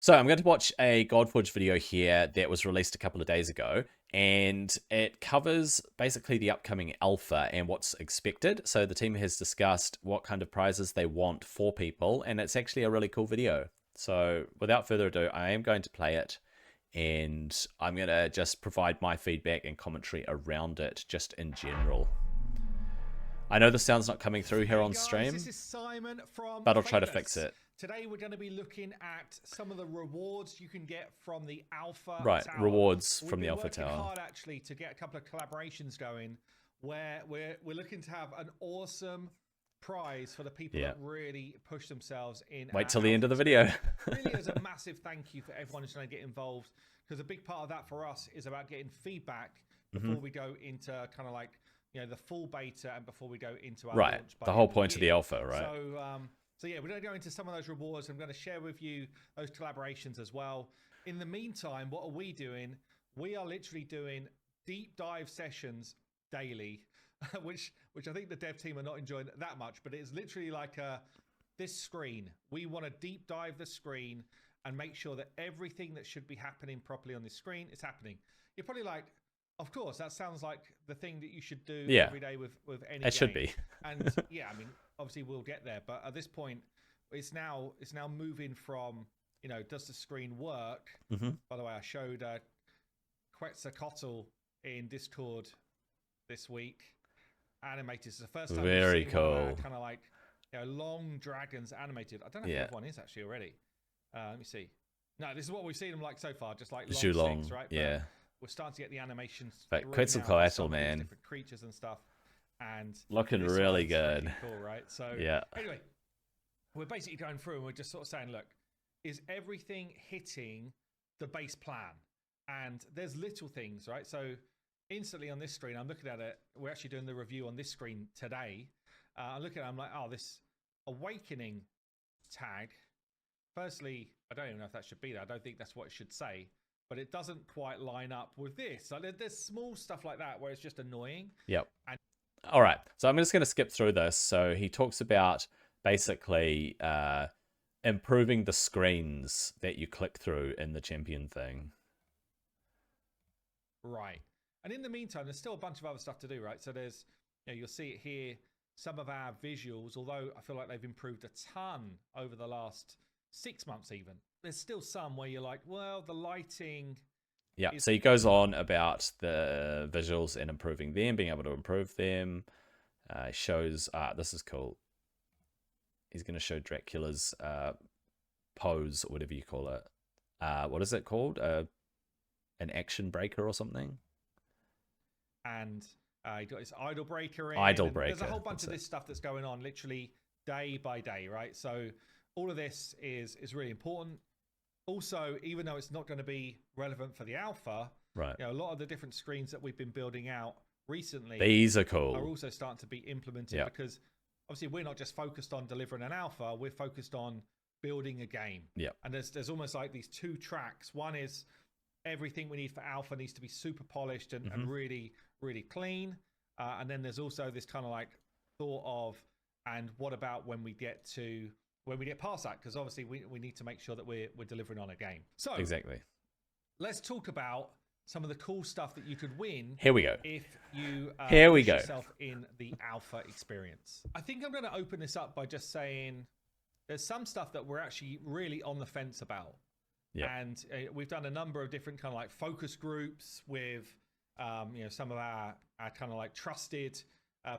So I'm going to watch a Godforge video here that was released a couple of days ago, and it covers basically the upcoming alpha and what's expected. So the team has discussed what kind of prizes they want for people, and it's actually a really cool video. So without further ado, I am going to play it, and I'm going to just provide my feedback and commentary around it just in general. I know the sound's not coming through here on stream, this is Simon from but I'll try to Fateless. fix it. Today we're going to be looking at some of the rewards you can get from the Alpha Right, Tower. rewards We've from the been Alpha working Tower. hard actually to get a couple of collaborations going where we're looking to have an awesome prize for the people that really push themselves in. Wait till the end of the video. Really is a massive thank you for everyone who's going to get involved, because a big part of that for us is about getting feedback before we go into kind of like, you know, the full beta and before we go into our launch. The whole point of the alpha, right? So yeah, we're going to go into some of those rewards. I'm going to share with you those collaborations as well. In the meantime, what are we doing? We are literally doing deep dive sessions daily, which I think the dev team are not enjoying that much, but it's literally like this screen. We want to deep dive the screen and make sure that everything that should be happening properly on this screen is happening. You're probably like, of course, that sounds like the thing that you should do every day with any game. It should be. And yeah, I mean, obviously we'll get there, but at this point, it's now moving from, you know, does the screen work? By the way, I showed Quetzalcoatl in Discord this week, animated. It's the first time very cool. Kind of like, you know, long dragons animated. I don't know if everyone is actually already. Let me see. No, this is what we've seen them like so far, just like long sticks, right? Yeah. But we're starting to get the animations. But Quetzalcoatl, man, different creatures and stuff, and looking really good. Really cool, right? So yeah. Anyway, we're basically going through and we're just sort of saying, look, is everything hitting the base plan? And there's little things, right? So instantly on this screen, I'm looking at it. We're actually doing the review on this screen today. I'm looking at it, I'm like, oh, this awakening tag. Firstly, I don't even know if that should be there. I don't think that's what it should say. But it doesn't quite line up with this. So there's small stuff like that where it's just annoying. Yep. All right. So I'm just going to skip through this. So he talks about basically improving the screens that you click through in the champion thing. Right. And in the meantime, there's still a bunch of other stuff to do, right? So there's, you know, you'll see it here, some of our visuals, although I feel like they've improved a ton over the last 6 months even. There's still some where you're like, well, the lighting. Yeah, so he goes on about the visuals and improving them, being able to improve them. Shows, this is cool. He's going to show Dracula's pose, or whatever you call it. What is it called? An action breaker or something? And he got his idol breaker in. Idol breaker. There's a whole bunch of this stuff that's going on literally day by day, right? So all of this is really important. Also, even though it's not going to be relevant for the alpha, right? You know, a lot of the different screens that we've been building out recently, these are cool, are also starting to be implemented because obviously we're not just focused on delivering an alpha, we're focused on building a game. Yeah. And there's almost like these two tracks. One is everything we need for alpha needs to be super polished and really, really clean. And then there's also this kind of like thought of, and what about when we get past that, because obviously we need to make sure that we're delivering on a game. So exactly, let's talk about some of the cool stuff that you could win. Here we go. If you put yourself in the alpha experience. I think I'm going to open this up by just saying there's some stuff that we're actually really on the fence about. Yeah. And we've done a number of different kind of like focus groups with you know, some of our kind of like trusted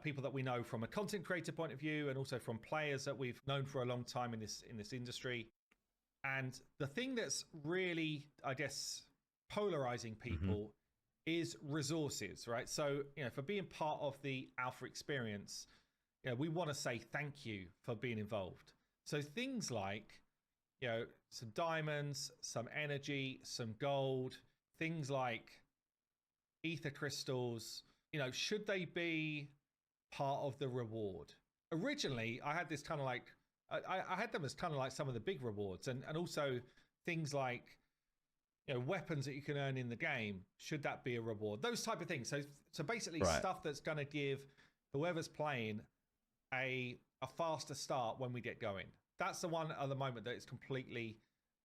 people that we know from a content creator point of view, and also from players that we've known for a long time in this industry. And the thing that's really, I guess, polarizing people is resources, right? So, you know, for being part of the alpha experience, you know, we want to say thank you for being involved. So things like, you know, some diamonds, some energy, some gold, things like ether crystals, you know, should they be part of the reward? Originally, I had this kind of like, I had them as kind of like some of the big rewards, and also things like, you know, weapons that you can earn in the game. Should that be a reward? Those type of things. So basically stuff that's going to give whoever's playing a faster start when we get going. That's the one at the moment that is completely,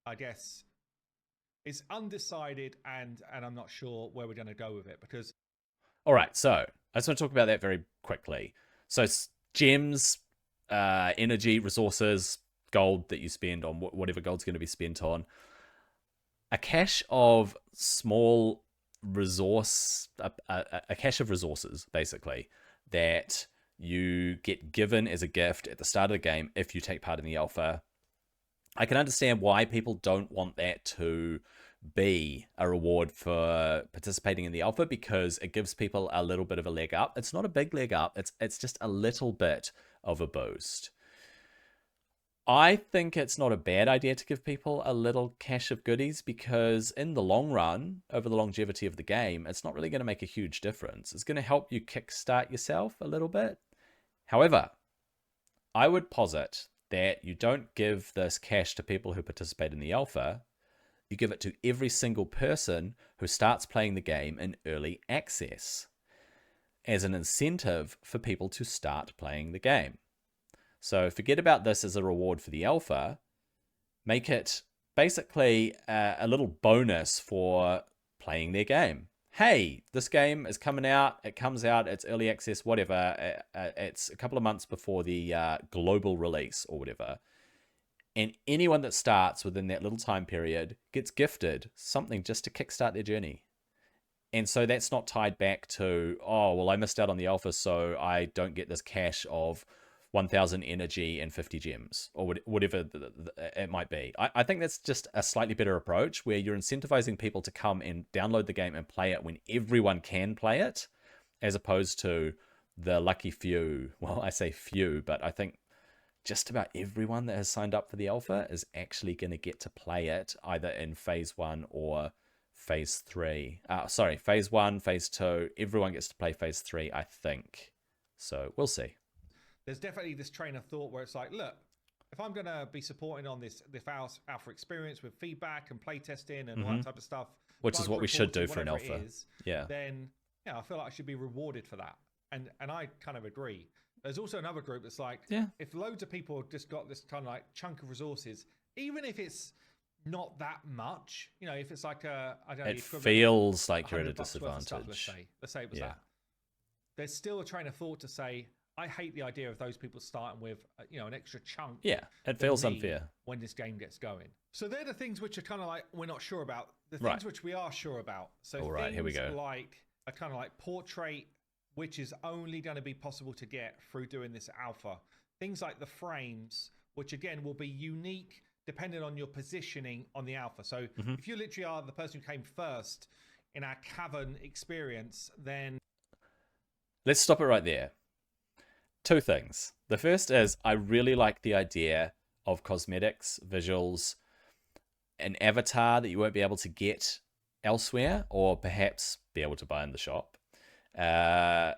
I guess, it's undecided, and I'm not sure where we're going to go with it because. All right, so I just want to talk about that very quickly. So gems, energy, resources, gold that you spend on whatever gold's going to be spent on. A cache of small resource, a cache of resources, basically, that you get given as a gift at the start of the game if you take part in the alpha. I can understand why people don't want that to be a reward for participating in the alpha, because it gives people a little bit of a leg up. It's not a big leg up. It's just a little bit of a boost. I think it's not a bad idea to give people a little cache of goodies, because in the long run, over the longevity of the game, it's not really going to make a huge difference. It's going to help you kickstart yourself a little bit. However, I would posit that you don't give this cache to people who participate in the alpha. You give it to every single person who starts playing the game in early access as an incentive for people to start playing the game. So forget about this as a reward for the alpha. Make it basically a little bonus for playing their game. Hey, this game is coming out. It comes out. It's early access, whatever. It's a couple of months before the global release or whatever. And anyone that starts within that little time period gets gifted something just to kickstart their journey. And so that's not tied back to, oh, well, I missed out on the alpha, so I don't get this cache of 1,000 energy and 50 gems, or whatever it might be. I think that's just a slightly better approach, where you're incentivizing people to come and download the game and play it when everyone can play it, as opposed to the lucky few. Well, I say few, but I think just about everyone that has signed up for the alpha is actually going to get to play it either in phase 1 or phase 3. Phase 1, phase 2. Everyone gets to play phase 3, I think. So we'll see. There's definitely this train of thought where it's like, look, if I'm going to be supporting on this alpha experience with feedback and playtesting and all that type of stuff, which is what we should do for an alpha, then I feel like I should be rewarded for that. And I kind of agree. There's also another group that's like, if loads of people just got this kind of like chunk of resources, even if it's not that much, if it's like I don't know, it feels like you're at a disadvantage. Stuff, let's say it was that. There's still a train of thought to say, I hate the idea of those people starting with an extra chunk. Yeah, it feels unfair when this game gets going. So they're the things which are kind of like we're not sure about. The things which we are sure about. So all right, here we go. Like a kind of like portrait, which is only going to be possible to get through doing this alpha. Things like the frames, which again will be unique depending on your positioning on the alpha. So if you literally are the person who came first in our cavern experience, then let's stop it right there. Two things. The first is I really like the idea of cosmetics, visuals, an avatar that you won't be able to get elsewhere or perhaps be able to buy in the shop. A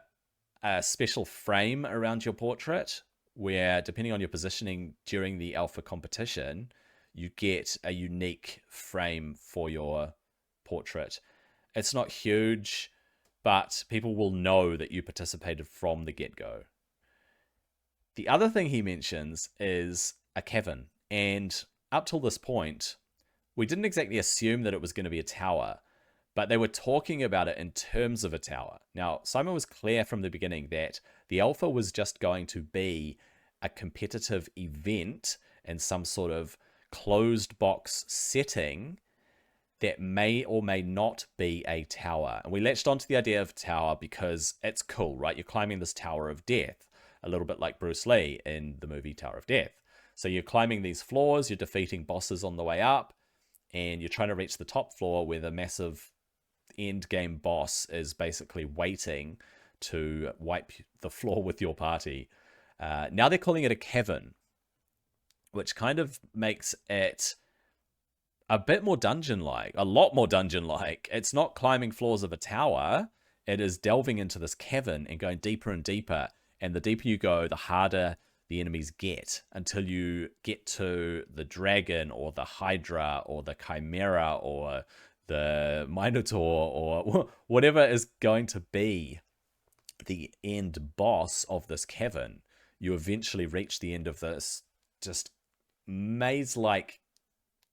special frame around your portrait where, depending on your positioning during the alpha competition, you get a unique frame for your portrait. It's not huge, but people will know that you participated from the get-go. The other thing he mentions is a cavern, and up till this point, we didn't exactly assume that it was going to be a tower, but they were talking about it in terms of a tower. Now, Simon was clear from the beginning that the alpha was just going to be a competitive event in some sort of closed box setting that may or may not be a tower. And we latched onto the idea of tower because it's cool, right? You're climbing this tower of death, a little bit like Bruce Lee in the movie Tower of Death. So you're climbing these floors, you're defeating bosses on the way up, and you're trying to reach the top floor where the massive end game boss is basically waiting to wipe the floor with your party. Now they're calling it a cavern, which kind of makes it a bit more dungeon-like, a lot more dungeon-like. It's not climbing floors of a tower. It is delving into this cavern and going deeper and deeper. And the deeper you go, the harder the enemies get until you get to the dragon or the hydra or the chimera or the minotaur or whatever is going to be the end boss of this cavern. You eventually reach the end of this just maze-like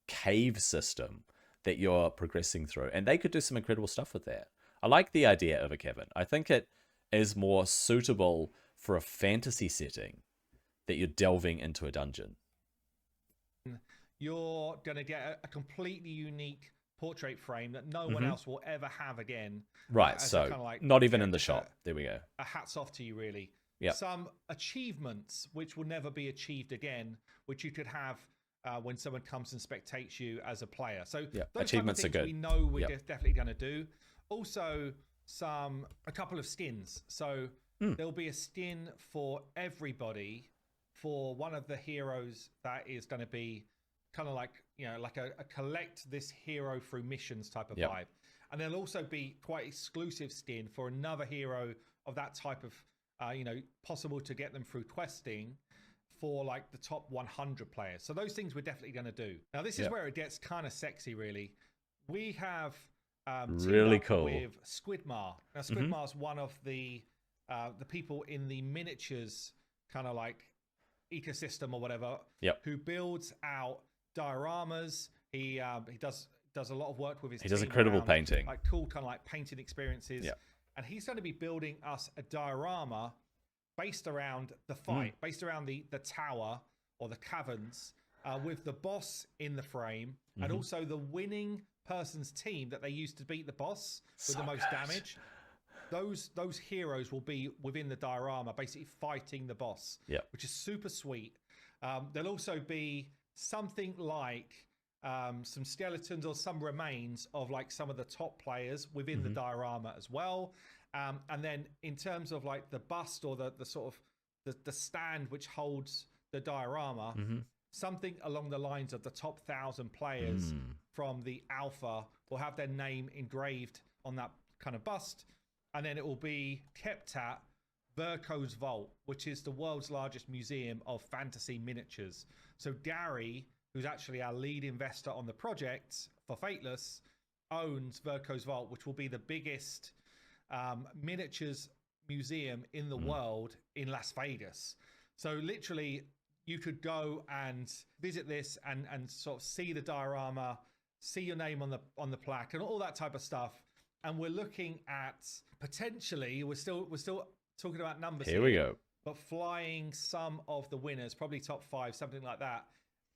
cave system that you're progressing through. And they could do some incredible stuff with that. I like the idea of a cavern. I think it is more suitable for a fantasy setting that you're delving into a dungeon. You're going to get a completely unique portrait frame that no one else will ever have again. Right, so kind of like, not even in the shop. There we go. A hats off to you, really. Yep. Some achievements which will never be achieved again, which you could have when someone comes and spectates you as a player. So those achievements type of things are good. We know we're definitely going to do. Also, a couple of skins. So there'll be a skin for everybody for one of the heroes that is going to be kind of like, like a collect this hero through missions type of vibe. And there'll also be quite exclusive skin for another hero of that type of, possible to get them through questing for like the top 100 players. So those things we're definitely going to do. Now, this is where it gets kind of sexy, really. We have really cool with Squidmar. Now, Squidmar's one of the people in the miniatures kind of like ecosystem or whatever, who builds out dioramas. He does a lot of work with his. He does incredible painting, like cool kind of like painting experiences. And he's going to be building us a diorama based around the fight, based around the tower or the caverns, with the boss in the frame, and also the winning person's team that they used to beat the boss with the most damage. Those heroes will be within the diorama, basically fighting the boss, which is super sweet. There'll also be something like some skeletons or some remains of like some of the top players within the diorama as well. And then in terms of like the bust or the sort of the stand which holds the diorama, something along the lines of the top 1,000 players from the alpha will have their name engraved on that kind of bust. And then it will be kept at Verco's Vault, which is the world's largest museum of fantasy miniatures. So Gary, who's actually our lead investor on the project for Fateless, owns Verco's Vault, which will be the biggest miniatures museum in the world in Las Vegas. So literally, you could go and visit this and sort of see the diorama, see your name on the plaque, and all that type of stuff. And we're looking at potentially, we're still talking about numbers here we go, but flying some of the winners, probably top 5, something like that,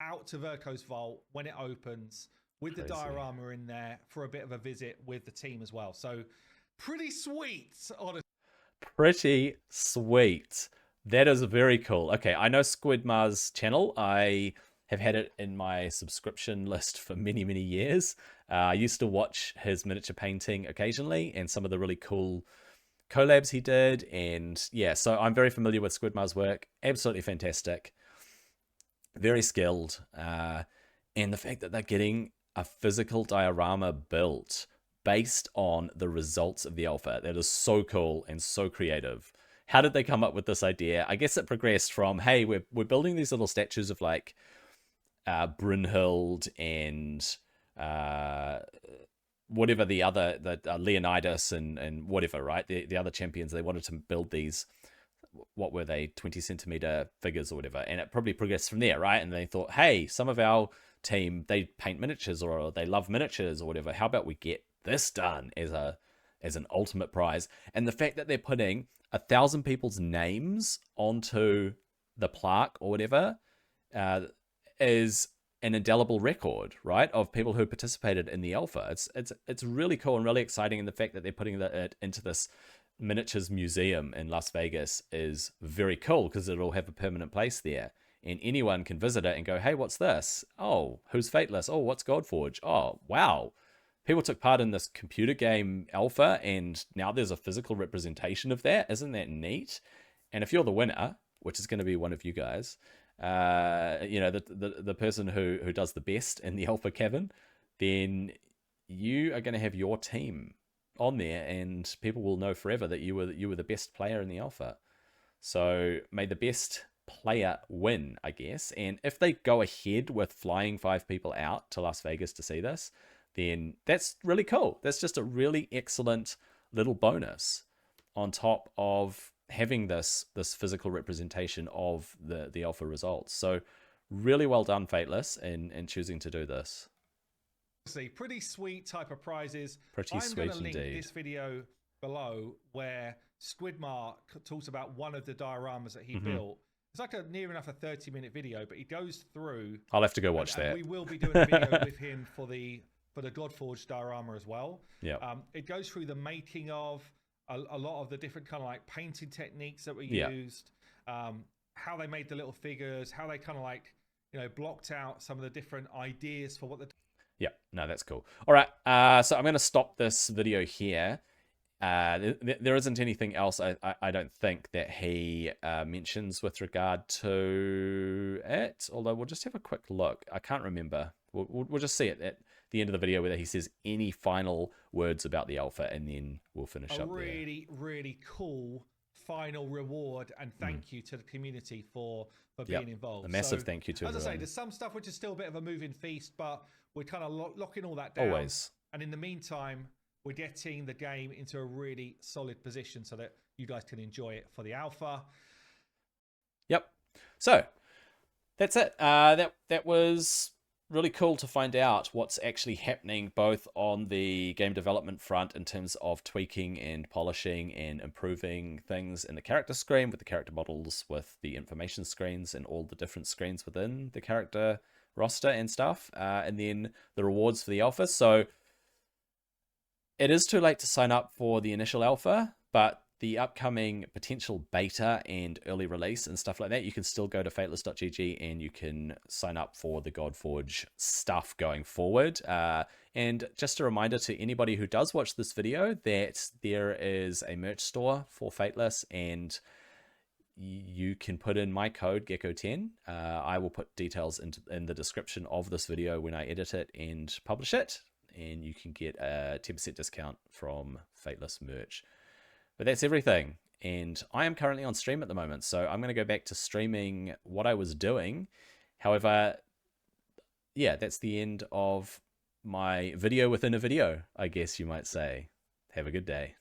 out to Verco's Vault when it opens with the diorama in there for a bit of a visit with the team as well. So pretty sweet, honestly. Pretty sweet. That is very cool. Okay, I know Squidmar's channel. I have had it in my subscription list for many, many years. I used to watch his miniature painting occasionally and some of the really cool collabs he did. And yeah, so I'm very familiar with Squidmar's work. Absolutely fantastic. Very skilled. And the fact that they're getting a physical diorama built based on the results of the alpha, that is so cool and so creative. How did they come up with this idea? I guess it progressed from, hey, we're building these little statues of like Brynhild and whatever the Leonidas and whatever, right? The other champions, they wanted to build these, what were they, 20 centimeter figures or whatever. And it probably progressed from there, right? And they thought, hey, some of our team, they paint miniatures or they love miniatures or whatever. How about we get this done as an ultimate prize? And the fact that they're putting 1,000 people's names onto the plaque or whatever is an indelible record, right, of people who participated in the alpha. It's really cool and really exciting, and the fact that they're putting it into this miniatures museum in Las Vegas is very cool because it'll have a permanent place there, and anyone can visit it and go, hey, what's this? Oh, who's Fateless? Oh, what's Godforge? Oh, wow. People took part in this computer game alpha, and now there's a physical representation of that. Isn't that neat? And if you're the winner, which is going to be one of you guys, the person who does the best in the alpha cavern, then you are going to have your team on there, and people will know forever that you were the best player in the alpha. So may the best player win, I guess. And if they go ahead with flying 5 people out to Las Vegas to see this, then that's really cool. That's just a really excellent little bonus on top of having this physical representation of the alpha results. So really well done, Fateless, in choosing to do this. See, pretty sweet type of prizes. Pretty I'm going sweet to link indeed. this video below where Squidmark talks about one of the dioramas that he built. It's like a near enough a 30-minute video, but he goes through. I'll have to go watch that. We will be doing a video with him for the Godforge diorama as well. Yeah. It goes through the making of a lot of the different kind of like painting techniques that were used, how they made the little figures, how they kind of like, you know, blocked out some of the different ideas for what the. Yeah, no, that's cool. All right, so I'm going to stop this video here. There isn't anything else, I don't think, that he mentions with regard to it, although we'll just have a quick look. I can't remember. We'll just see it at the end of the video whether he says any final words about the alpha, and then we'll finish up there. Really cool final reward and thank you to the community for being involved. A massive thank you to everyone. As I say, there's some stuff which is still a bit of a moving feast, but we're kind of locking all that down. Always. And in the meantime, we're getting the game into a really solid position so that you guys can enjoy it for the alpha. Yep. So that's it. That was really cool to find out what's actually happening both on the game development front in terms of tweaking and polishing and improving things in the character screen with the character models, with the information screens and all the different screens within the character roster and stuff, and then the rewards for the alpha. So it is too late to sign up for the initial alpha, but the upcoming potential beta and early release and stuff like that, you can still go to fateless.gg and you can sign up for the Godforge stuff going forward. And just a reminder to anybody who does watch this video that there is a merch store for Fateless, and you can put in my code Gecko10. I will put details in the description of this video when I edit it and publish it, and you can get a 10% discount from Fateless merch. But that's everything, and I am currently on stream at the moment, so I'm going to go back to streaming what I was doing. However, yeah, that's the end of my video within a video, I guess you might say. Have a good day.